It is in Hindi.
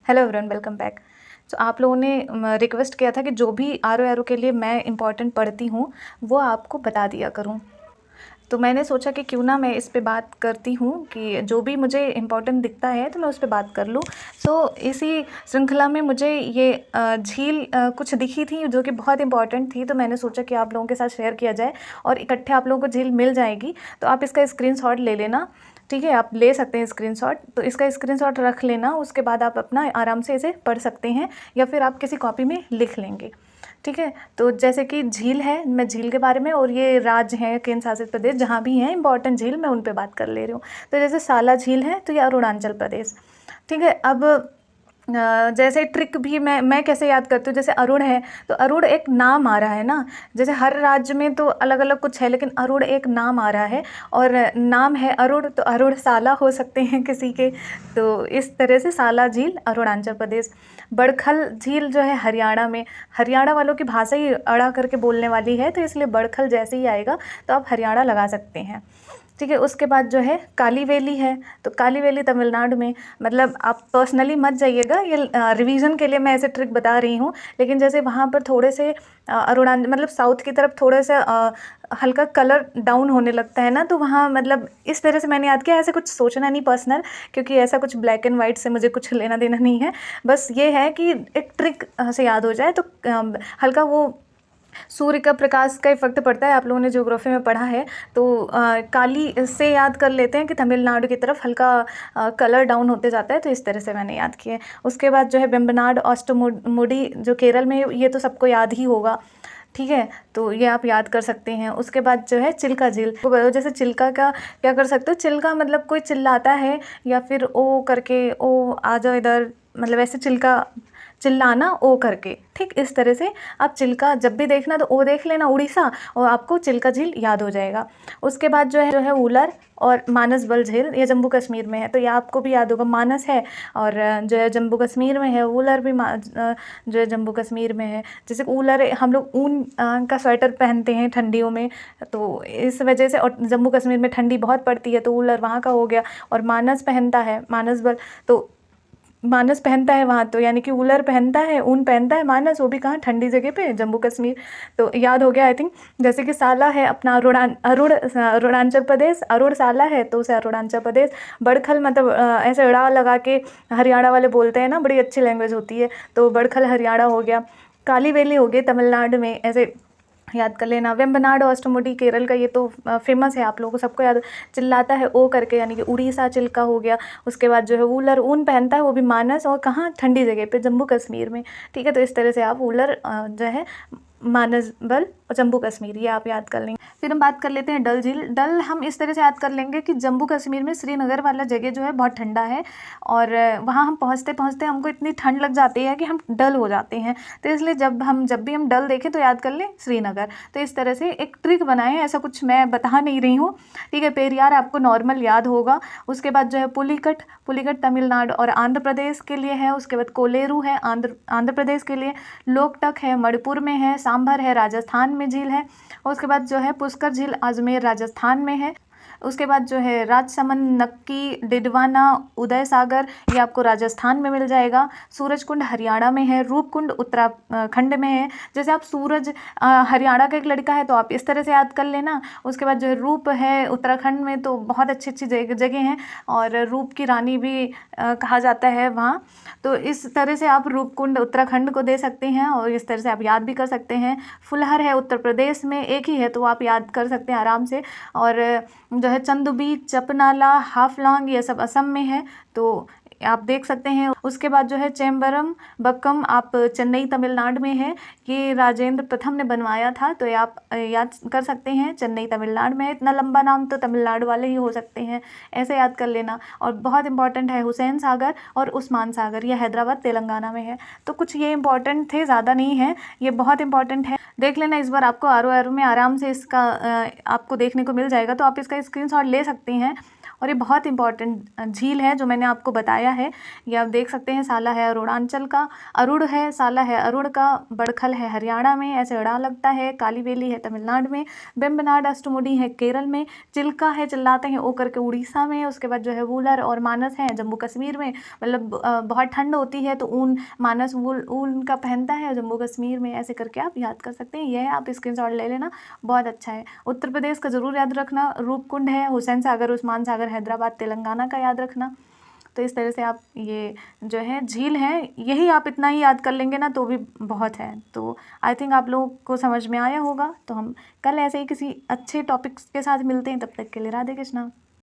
Hello everyone, welcome back. तो आप लोगों ने रिक्वेस्ट किया था कि जो भी आर ओ एरो के लिए मैं इम्पॉर्टेंट पढ़ती हूँ वो आपको बता दिया करूँ। तो मैंने सोचा कि क्यों ना मैं इस पे बात करती हूँ कि जो भी मुझे इम्पोर्टेंट दिखता है तो मैं उस पे बात कर लूँ। तो इसी श्रृंखला में मुझे ये झील कुछ दिखी थी जो कि बहुत इम्पॉर्टेंट थी, तो मैंने सोचा कि आप लोगों के साथ शेयर किया जाए और इकट्ठे आप लोगों को झील मिल जाएगी। तो आप इसका स्क्रीनशॉट ले लेना, ठीक है? आप ले सकते हैं स्क्रीनशॉट, तो इसका स्क्रीनशॉट रख लेना। उसके बाद आप अपना आराम से इसे पढ़ सकते हैं या फिर आप किसी कॉपी में लिख लेंगे, ठीक है? तो जैसे कि झील है, मैं झील के बारे में और ये राज्य हैं, केंद्र शासित प्रदेश जहाँ भी हैं इंपॉर्टेंट झील, मैं उन पे बात कर ले रही हूँ। तो जैसे साला झील है तो ये अरुणाचल प्रदेश, ठीक है? अब जैसे ट्रिक भी मैं कैसे याद करती हूँ, जैसे अरुण है तो अरुण एक नाम आ रहा है ना, जैसे हर राज्य में तो अलग अलग कुछ है, लेकिन अरुण एक नाम आ रहा है और नाम है अरुण, तो अरुण साला हो सकते हैं किसी के। तो इस तरह से साला झील अरुणाचल प्रदेश। बड़खल झील जो है हरियाणा में, हरियाणा वालों की भाषा ही अड़ा करके बोलने वाली है, तो इसलिए बड़खल जैसे ही आएगा तो आप हरियाणा लगा सकते हैं, ठीक है? उसके बाद जो है काली वैली है, तो काली वैली तमिलनाडु में। मतलब आप पर्सनली मत जाइएगा, ये रिवीजन के लिए मैं ऐसे ट्रिक बता रही हूँ, लेकिन जैसे वहाँ पर थोड़े से अरुणाचल मतलब साउथ की तरफ थोड़ा सा हल्का कलर डाउन होने लगता है ना, तो वहाँ मतलब इस तरह से मैंने याद किया। ऐसे कुछ सोचना नहीं पर्सनल, क्योंकि ऐसा कुछ ब्लैक एंड वाइट से मुझे कुछ लेना देना नहीं है। बस ये है कि एक ट्रिक से याद हो जाए, तो हल्का वो सूर्य का प्रकाश का इफेक्ट पड़ता है, आप लोगों ने ज्योग्राफी में पढ़ा है। तो काली से याद कर लेते हैं कि तमिलनाडु की तरफ हल्का कलर डाउन होते जाता है, तो इस तरह से मैंने याद किया है। उसके बाद जो है वेम्बनाड ऑस्टोमुडी जो केरल में है, ये तो सबको याद ही होगा, ठीक है? तो ये आप याद कर सकते हैं। उसके बाद जो है चिल्का झील, जैसे चिल्का का क्या कर सकते हो, चिल्का मतलब कोई चिल्लाता है या फिर ओ करके, ओ आ जाओ इधर, मतलब ऐसे चिल्का, चिल्लाना ओ करके, ठीक? इस तरह से आप चिल्का जब भी देखना तो ओ देख लेना उड़ीसा, और आपको चिल्का झील याद हो जाएगा। उसके बाद जो है उलर और मानस बल झील, ये जम्मू कश्मीर में है, तो ये आपको भी याद होगा। मानस है और जो है जम्मू कश्मीर में है, उलर भी जो है जम्मू कश्मीर में है। जैसे उलर हम लोग ऊन का स्वेटर पहनते हैं ठंडियों में, तो इस वजह से, और जम्मू कश्मीर में ठंडी बहुत पड़ती है, तो उलर वहाँ का हो गया। और मानस पहनता है, मानस बल, तो मानस पहनता है वहाँ, तो यानी कि उलर पहनता है, ऊन पहनता है मानस, वो भी कहाँ, ठंडी जगह पे, जम्मू कश्मीर। तो याद हो गया आई थिंक। जैसे कि साला है अपना अरुणाचल प्रदेश, अरुण साला है तो उसे अरुणाचल प्रदेश। बड़खल मतलब ऐसे अड़ा लगा के हरियाणा वाले बोलते हैं ना, बड़ी अच्छी लैंग्वेज होती है, तो बड़खल हरियाणा हो गया। काली वैली हो गई तमिलनाडु में, ऐसे याद कर लेना। वेम्बनाड ऑस्टोमुडी केरल का, ये तो फेमस है, आप लोगों को सबको याद, चिल्लाता है ओ करके, यानी कि उड़ीसा चिल्का हो गया। उसके बाद जो है उलर ऊन पहनता है, वो भी मानस, और कहाँ, ठंडी जगह पे, जम्मू कश्मीर में, ठीक है? तो इस तरह से आप उलर जो है मानस बल और जम्मू कश्मीर, ये आप याद कर लेंगे। फिर हम बात कर लेते हैं डल झील। डल हम इस तरह से याद कर लेंगे कि जम्मू कश्मीर में श्रीनगर वाला जगह जो है बहुत ठंडा है, और वहाँ हम पहुँचते पहुँचते हमको इतनी ठंड लग जाती है कि हम डल हो जाते हैं, तो इसलिए जब भी हम डल देखें तो याद कर लें श्रीनगर। तो इस तरह से एक ट्रिक बनाए, ऐसा कुछ मैं बता नहीं रही हूँ, ठीक है? पेरियार आपको नॉर्मल याद होगा। उसके बाद जो है पुलिकट, पुलिकट तमिलनाडु और आंध्र प्रदेश के लिए है। उसके बाद कोलेरू है आंध्र प्रदेश के लिए। लोकटक है मणिपुर में है। सांभर है राजस्थान में झील है। और उसके बाद जो है पुष्कर झील अजमेर राजस्थान में है। उसके बाद जो है राजसमंद, नक्की, डिडवाना, उदय सागर, ये आपको राजस्थान में मिल जाएगा। सूरजकुंड हरियाणा में है। रूपकुंड उत्तराखंड में है। जैसे आप सूरज हरियाणा का एक लड़का है तो आप इस तरह से याद कर लेना। उसके बाद जो है रूप है उत्तराखंड में, तो बहुत अच्छी अच्छी जगह हैं, और रूप की रानी भी कहा जाता है वहाँ। तो इस तरह से आप रूपकुंड उत्तराखंड को दे सकते हैं, और इस तरह से आप याद भी कर सकते हैं। फुलहर है उत्तर प्रदेश में, एक ही है तो आप याद कर सकते हैं आराम से। और जो है चंदुबी, चपनाला, हाफलांग, ये सब असम में है, तो आप देख सकते हैं। उसके बाद जो है चेम्बरम बक्कम, आप चेन्नई तमिलनाडु में है, ये राजेंद्र प्रथम ने बनवाया था, तो ये आप याद कर सकते हैं, चेन्नई तमिलनाडु में है। इतना लंबा नाम तो तमिलनाडु वाले ही हो सकते हैं, ऐसे याद कर लेना। और बहुत इंपॉर्टेंट है हुसैन सागर और उस्मान सागर, ये हैदराबाद तेलंगाना में है। तो कुछ ये इंपॉर्टेंट थे, ज़्यादा नहीं है, ये बहुत इंपॉर्टेंट है, देख लेना। इस बार आपको आर ओ में आराम से इसका आपको देखने को मिल जाएगा, तो आप इसका स्क्रीनशॉट ले सकते हैं और ये बहुत इंपॉर्टेंट झील है जो मैंने आपको बताया है। ये आप देख सकते हैं, साला है अरुणाचल का, अरुण है, साला है अरुण का, बड़खल है हरियाणा में, ऐसे अड़ा लगता है, काली बेली है तमिलनाडु में, बेम्बनाड अष्टमुडी है केरल में, चिल्का है चिल्लाते हैं ओ करके उड़ीसा में, उसके बाद जो है वूलर और मानस है जम्मू कश्मीर में। मतलब बहुत ठंड होती है तो ऊन मानस ऊन का पहनता है जम्मू कश्मीर में, ऐसे करके आप याद कर सकते हैं। यह आप स्क्रीनशॉट ले लेना, बहुत अच्छा है। उत्तर प्रदेश का ज़रूर याद रखना, रूपकुंड है, हुसैन सागर, उस्मान सागर हैदराबाद तेलंगाना का याद रखना। तो इस तरह से आप ये जो है झील है, यही आप इतना ही याद कर लेंगे ना तो भी बहुत है। तो आई थिंक आप लोगों को समझ में आया होगा। तो हम कल ऐसे ही किसी अच्छे टॉपिक्स के साथ मिलते हैं, तब तक के लिए राधे कृष्णा।